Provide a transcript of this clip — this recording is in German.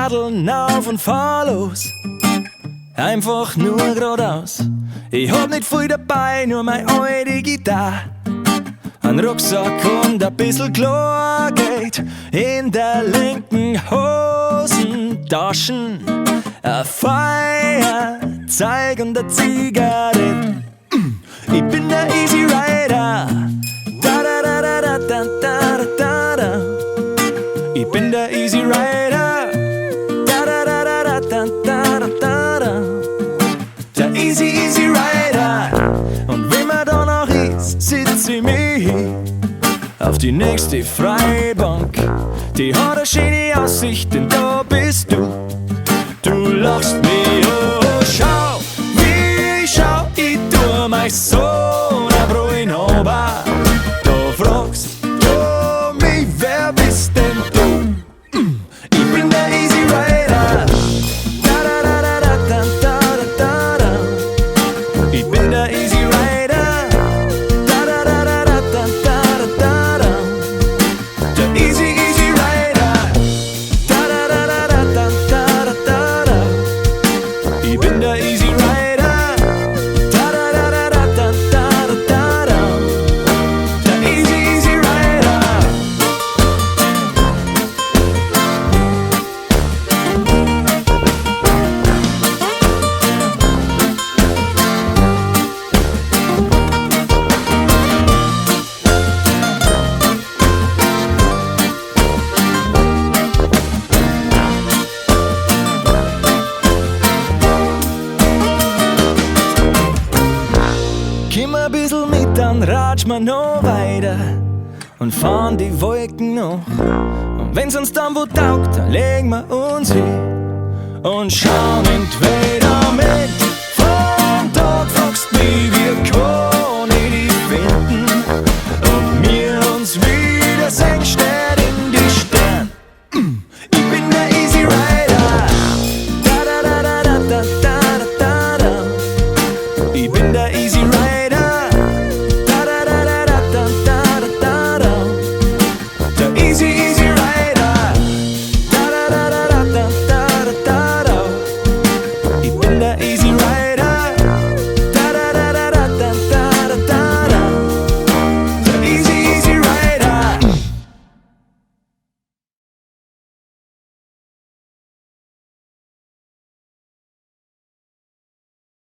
Radeln auf und fahr los. Einfach nur geradeaus. Ich hab nicht viel dabei, nur meine alte Gitarre. Ein Rucksack und ein bisschen Chlorgeld in der linken Hosentaschen. Ein Feuerzeug und eine Zigarette. Ich bin der Easy Rider. Da da da da da da da da da. Ich bin der Easy Rider. Da da da da da da da da da. Der Easy Rider. Und wenn man da noch ist, sitz ich mich auf die nächste Freibank. Die hat eine schöne Aussicht, denn da bist du. Du lachst mich an. Schau, wie ich schau, ich tu mein Sohn ein Brühen runter. Da fragst du mich, wer bist denn du? Ich bin der Easy Rider. Da da da da da da da da. Ich bin der Easy Rider. Da da da da da da da da. Der Easy Rider. Da da da da da da da da. Ich bin der Easy Rider. Da da da da da da da da. Der Easy Rider. Komm ein bisschen mit, dann ratsch wir noch weiter und fahren die Wolken noch. Und wenn's uns dann wo taugt, dann legen wir uns hin und schauen entweder mit. Von dort fragst mich, wir können die finden, ob wir uns wieder sehen.